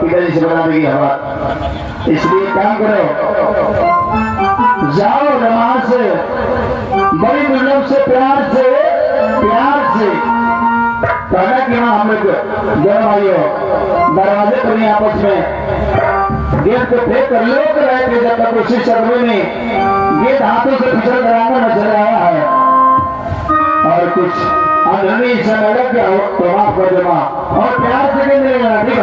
पिताजी से बता देगी हवा। इसलिए काम करो, जाओ नमाज से बड़ी दुर्लभ से प्यार से कहना कि हाँ हम लोग दोनों भाइयों दरवाजे पर नहीं आपस में गेट को फेंक कर लोग रहे थे जब तक उसी सर्वे में गेट हाथों से फिसल कराकर नजर आया है और कुछ अंदरूनी समय लग गया तो माफ कर दो माँ और प्यार से कहने लेना। ठीक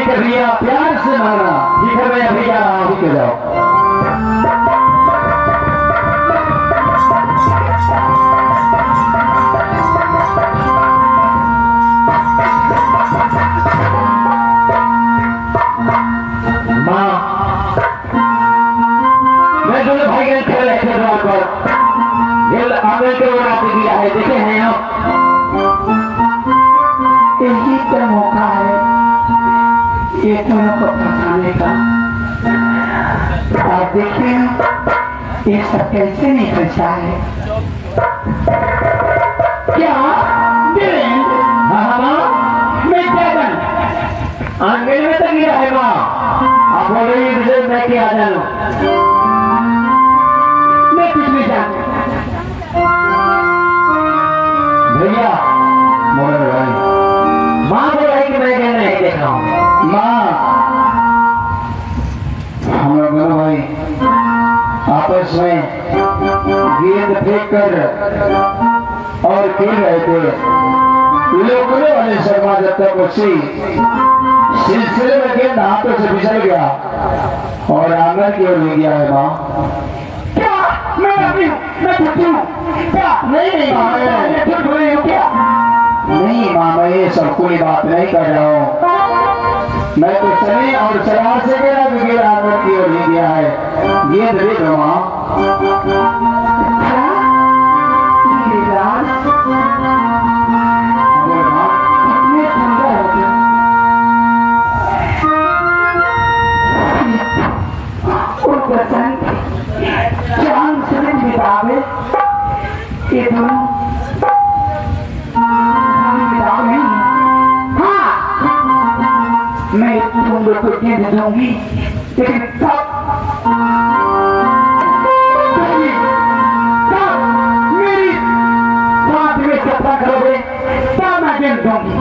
है भैया, प्यार से मानना। ठीक है भैया, भैया ठीक है जाओ। माँ मैं दोनों भाई के खेल रहे थे द्वार पर खेल आगे के ओर आते दिया है, देखे हैं आप। यही तो मौका है ये दोनों को फंसाने का। आप देखते हैं ये सब कैसे नहीं फंसा है। क्या मैं क्या बन आंगन में तक गिरा है माँ। आप बोल रही है मैं क्या जानू, मैं कुछ नहीं जानता भैया। बोल भाई माँ बोल रही कि मैं क्या नहीं देख रहा हूँ। माँ हम लोग दोनों भाई आपस में गेंद फेंक कर और खेल रहे थे। लोकले वाले शर्मा जब तक उसी सिलसिले में गेंद हाथों से फिसल गया और आंगन की ओर ले गया है माँ। क्या मैं अभी मैं छुट्टी हूँ क्या? नहीं माँ, मैं छुट रही हूँ क्या? नहीं माँ, मैं ये सब कोई बात नहीं कर रहा हूँ। मैं तो चली और चला से गया गेंद आंगन की ओर ले गया है। गेंद दे दो माँ। मैं तुम लोग को गेंद दूंगी लेकिन तब मेरी बात में चर्चा करोगे तब मैं गेंद दूंगी।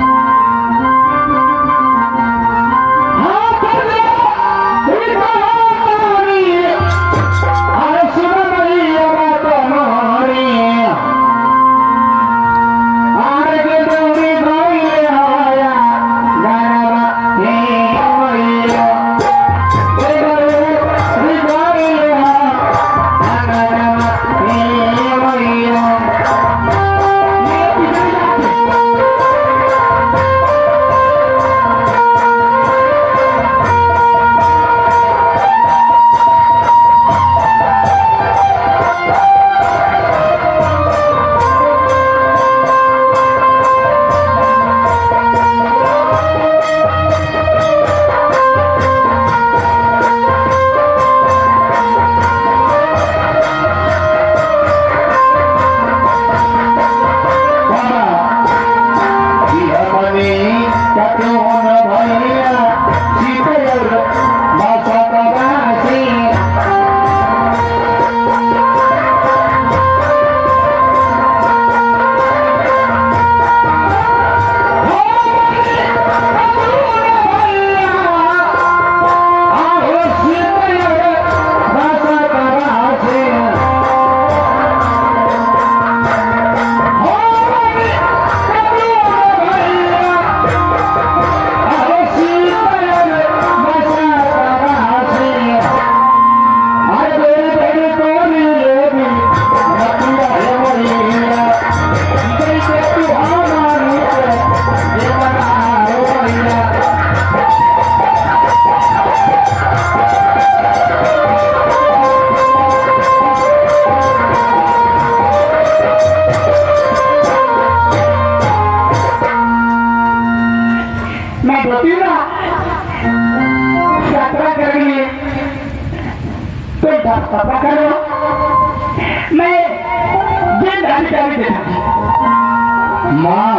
माँ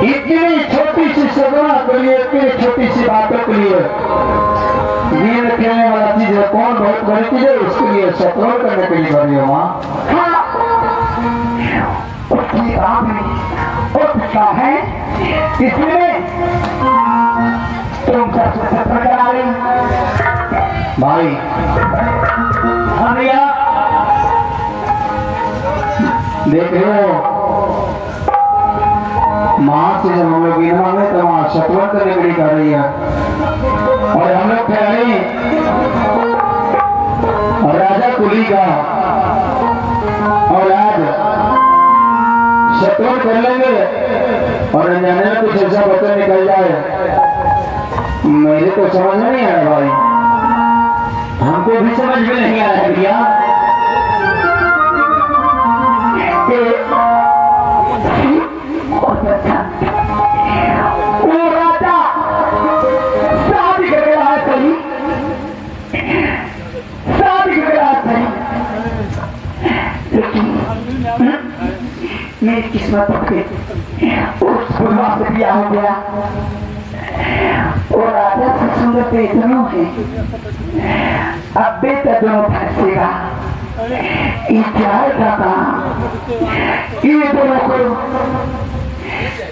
इतनी छोटी सी सजा के लिए इतनी सी बातों के लिए गेंद खेलने वाला चीज है, कौन बहुत बड़ी चीज है, उसके लिए सपोर्ट करने के लिए बनी हो माँ। उसकी आंख उसका है, इसलिए तुम सबसे सफर करा रही भाई। हमिया देख रहे हो माँ से जब हम लोग गिना में तो वहाँ सपोर्ट करने के लिए कर रही है, और हम लोग खिलाड़ी राजा कुली का और आज सपोर्ट कर लेंगे और अनजाने में कुछ ऐसा बच्चा निकल जाए, मेरे को समझ में नहीं आया भाई। हमको भी समझ में नहीं आ रहा है भैया। वो राजा शादी कर रहा है, सही शादी कर रहा है, सही, लेकिन मेरी किस्मत पे उस बुढ़वा से ब्याह हो गया। वो राजा से सुंदर पे दोनों है, अब बेटा दोनों फंसेगा, ये जाएगा कहाँ? ये दोनों को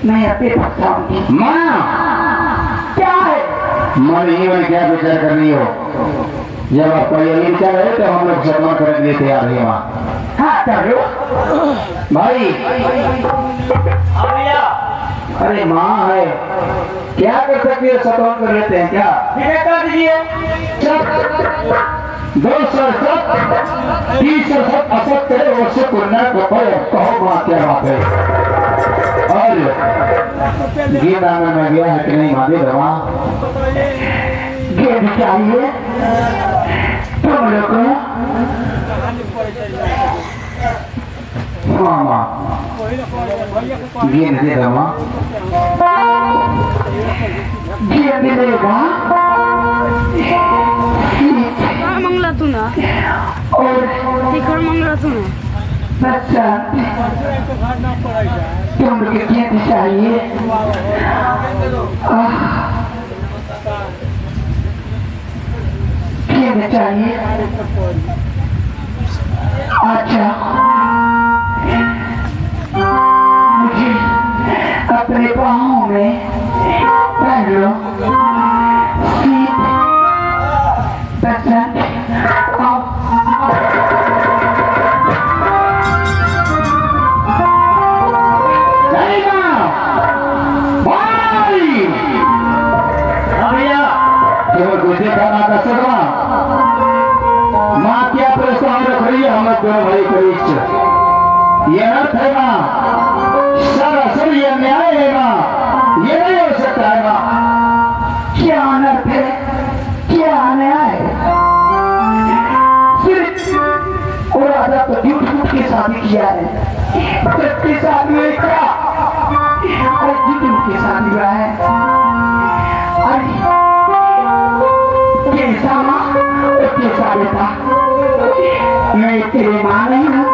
मैं अपने फंसाऊंगी। माँ क्या है? मन ही में क्या विचार कर रही हो? जब आपका ये विचार है तो हम लोग सपना करने के लिए तैयार है माँ। हाँ चलो भाई। अरे माँ है, क्या कर सकती है, सपना कर लेते हैं क्या? कर दीजिए। दो सरसत तीस सरसत असत करे उससे पुण्य कहो माँ क्या बात है। और गीत आंगन में गया है कि नहीं माँ? दे दवा गेंद चाहिए तुम लोग को। हाँ माँ गेंद दे दवा। गेंद मिलेगा मंगला तू ना और शिखर मंगला तू ना बच्चा तुम लोग को गेंद चाहिए। गेंद चाहिए। अच्छा मुझे अपने पाँव में पहन लो। सीट बच्चा माँ क्या प्रस्ताव रख रही है? हम दोनों भाई को इच्छा ये अर्थ है माँ, सरासर ये न्याय है माँ, ये नहीं हो सकता है माँ। क्या अनर्थ है, क्या अन्याय है? सिर्फ और राजा तो झूठ की शादी किया है, सच्ची शादी है क्या? अरे झूठ की शादी हुआ है। अरे कैसा माँ और कैसा बेटा? मैं तेरी माँ नहीं हूँ,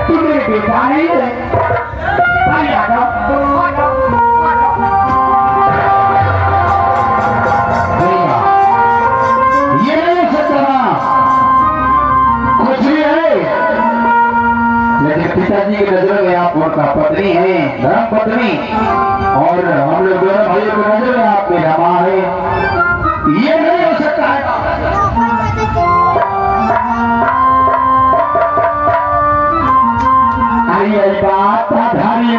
तू मेरे बेटा नहीं है। आ जाओ। ये नहीं हो सकता माँ, कुछ भी है, लेकिन पिताजी की नजरों में आप उनका पत्नी है, धर्म पत्नी, और हम लोग दोनों भाइयों की नजर में आप मेरा माँ है। ये नहीं हो सकता है। अरे बात धारी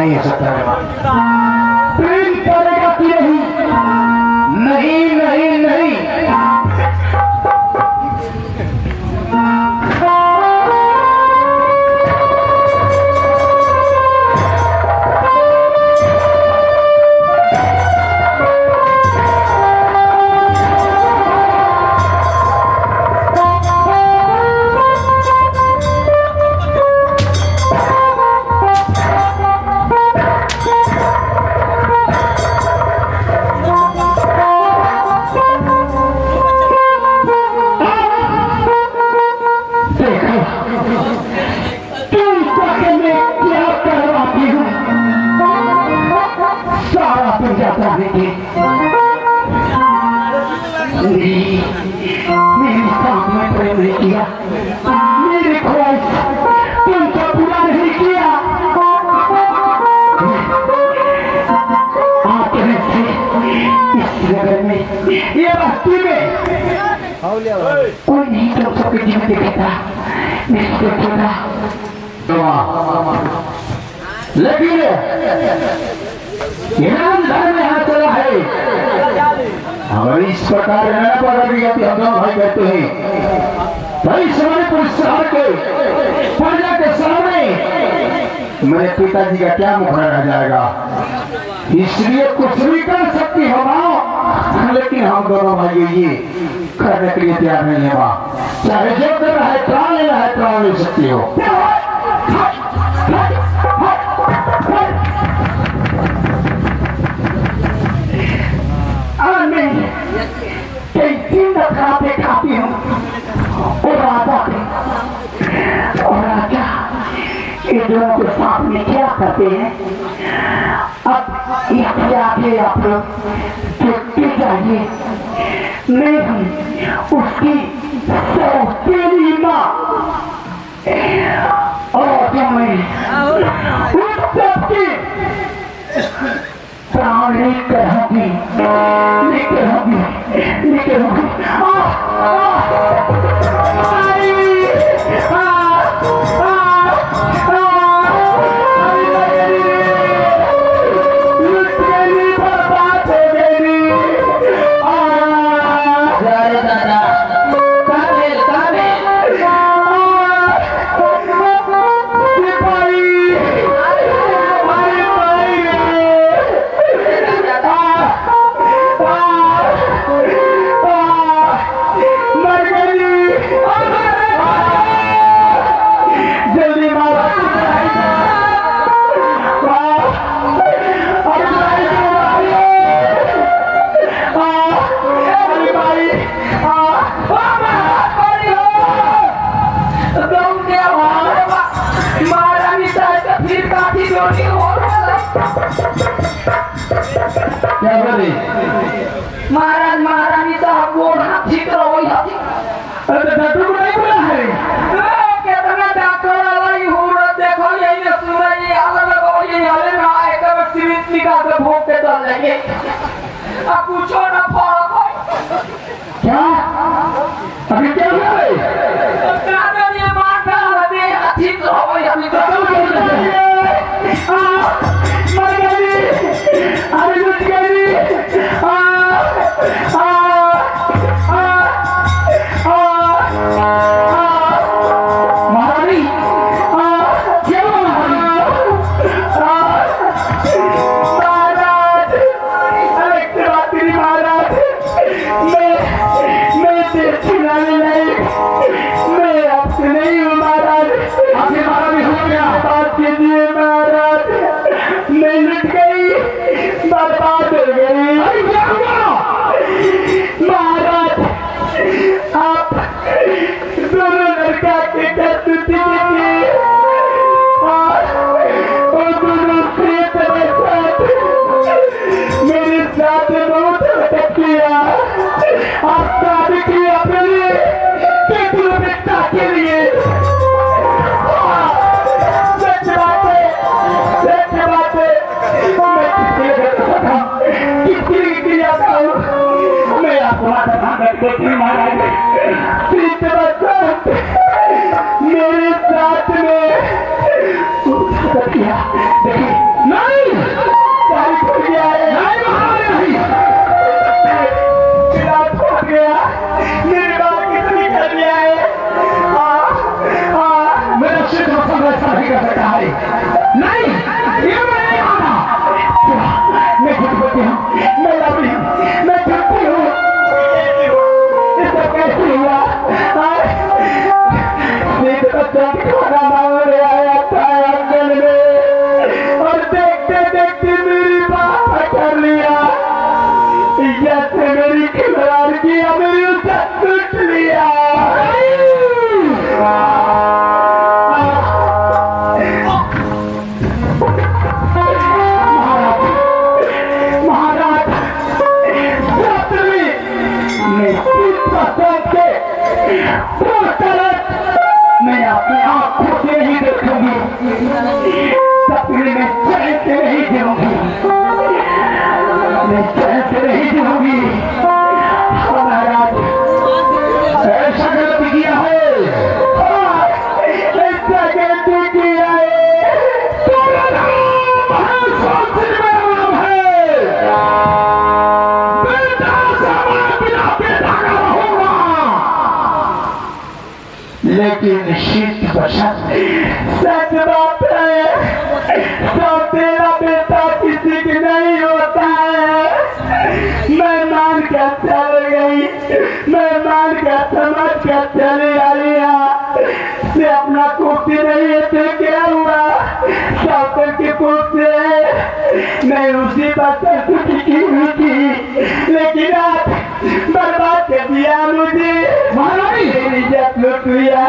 नहीं हो सकता है। प्रेम करेगा कि नहीं? नहीं नहीं नहीं। मेरी सामने प्रेम नहीं किया, मेरी ख्वाहिश तुमको पूरा नहीं किया। आपने से इस जगह में, ये बस्ती में कोई नहीं तो सबके जीवन देखता, इसको छोड़ा। लेकिन ईमानदार में हाथ चला है। अगर इस प्रकार हम दोनों भाई कहते हैं भाई सामने पुरस्कार के प्रजा के सामने मेरे पिताजी का क्या मुखड़ा रह जाएगा, इसलिए कुछ भी कर सकती हो माँ, लेकिन हम दोनों भाई ये करने के लिए तैयार नहीं है माँ। चाहे जो कर रहा है प्राण लेना है प्राण ले सकती हो। खाती हूँ और राजा ये दोनों के साथ में क्या करते हैं। अब इससे आगे आप लोग देखते जाइए, मैं हूँ उसकी सौतेली माँ और मैं उस सबकी प्राण लेकर होगी, लेकर होगी, लेकर होगी। क्या बोले महाराज महारानी साहब वो हाथी करो वही हाथी। अरे डॉक्टर को नहीं बोला है कितना डॉक्टर वाली हो देखो यही ना सुना ये अलग अलग ये हले ना एक बार सिरिंज निकाल के भोग के डाल देंगे, अब पूछो ना फर्क है क्या अभी क्या हुआ है? दादा ने मार डाला दे हाथी करो वही हाथी करो मर गई अरे लुट गई महारानी क्या महाराज अरे तेरी महाराज मैं देश खिलाने नहीं, मैं आपसे नहीं हूँ महाराज। आपके मारा भी हो गया बात कीजिए महाराज, मैं लुट गई बर्बाद हो गई। महाराज आप दोनों लड़का के करतूती देखिए और दोनों प्रेत मेरे साथ बहुत नाटक किया। आप शादी की अपने बेटा के लिए सच बात है कर सकता है। नहीं, ये मैं नहीं माना। मैं झूठी हूँ, मैं लवली हूँ, मैं झूठी हूँ। इससे कैसे हुआ? सीध बच्चा खाना मांगने आया था आंगन में और देखते देखते मेरी बात कर लिया। जैसे मेरी खिलवाड़ किया, मेरी उसे टूट लिया। महाराज मैं अपनी आंखों से नहीं देखूंगी, सपने में चैन से नहीं जीऊंगी, मैं चैन से नहीं जीऊंगी। महाराज ऐसा गलती किया है, ऐसा गलती किया है। तेरा नाम है सोच में नाम है, बेटा समय बिना बेटा का रहूंगा, लेकिन शीत बसंत सच बात है, तो तेरा बेटा किसी की नहीं होता है। मैं मान कर चल गई, मैं मान कर समझ कर चली आई से अपना कुर्सी नहीं है तो क्या हुआ? शौकर की कुर्सी है, मैं उसी पर सुखी की हुई थी, लेकिन आज बर्बाद कर दिया मुझे। मेरी इज्जत लूट लिया।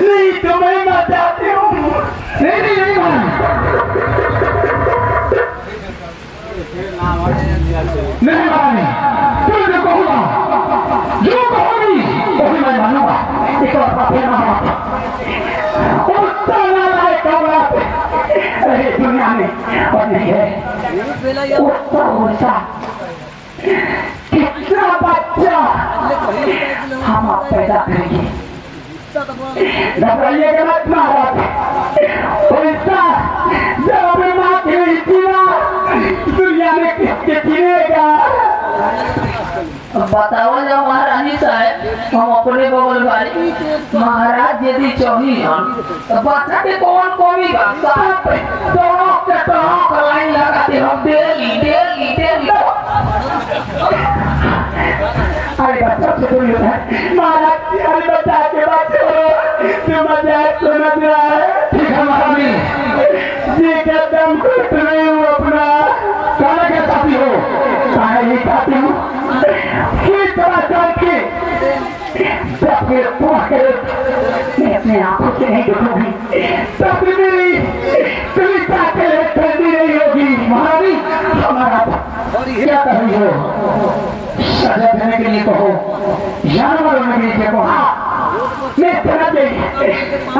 नहीं तो मैं मर जाती हूँ। नहीं नहीं नहीं नहीं माने, तुम जो कहूँगा, जो कहोगी वही मैं मानूंगा। एक और बात है महाराज, उसका नालायक औरत दुनिया में और नहीं है। उसका उल्टा कितना बच्चा हम आप पैदा करेंगे, घबराइएगा मत महाराज। उल्टा जब अपनी माँ के लिए जीना दुनिया में किसके जीनेगा? बताओ जब महारानी साहब हम अपने बगल वाली महाराज यदि चौही हम तो बच्चा के कौन कमी बा? दोनों के लाइन लगाते हम डेली डेली डेली। अरे बच्चा से दूर है महाराज, अरे बच्चा के बात करो, तुम मजाक समझ रहा है। ठीक है महारानी, जी का दम घुट रही हूँ अपना। कहना क्या चाहती हो? कहा ये चाहती हूँ कि थोड़ा चल के मैं अपने आंखों से नहीं देखूंगी, तब मेरी कविता के लिए ठंडी नहीं होगी। महारानी हमारा क्या कह रही हो? सजा देने के लिए कहो, जानवर होने के लिए कहो। मैं समझ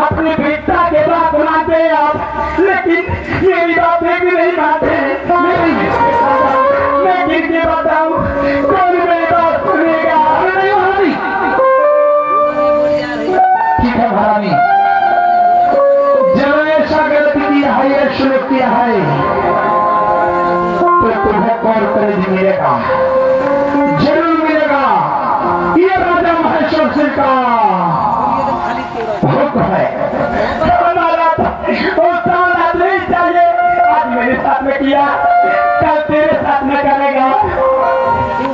अपनी बेटा के बात मानते आप, लेकिन मेरी बातें भी नहीं मानते। मैं किसके बताऊं, कौन मेरी बात सुनेगा? नहीं महारानी, ठीक है महारानी, जब ऐसा गलती किया है, ये शुरू किया है, तो तुम्हें कौन करेज मिलेगा? जरूर मिलेगा। ये राजा महेश्वर सिंह का हुक्म है। हमारा साथ नहीं चाहिए। आज मेरे साथ में किया, कल तेरे साथ में करेगा।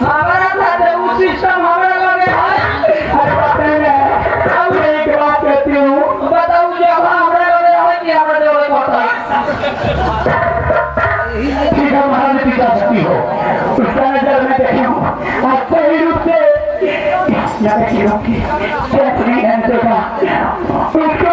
हमारा साथ वो सिस्टम हमारा लगे है। अरे बताएंगे, अब मैं एक बात कहती हूँ, बताओ जब हमारा लगे है कि हमारे लगे पड़ता ठीक है महारानी, जा सकती हो। उसका नजर में देखी हूँ, आज सही रूप से देखी हूँ कि कैसे नहीं रहने देगा। उसको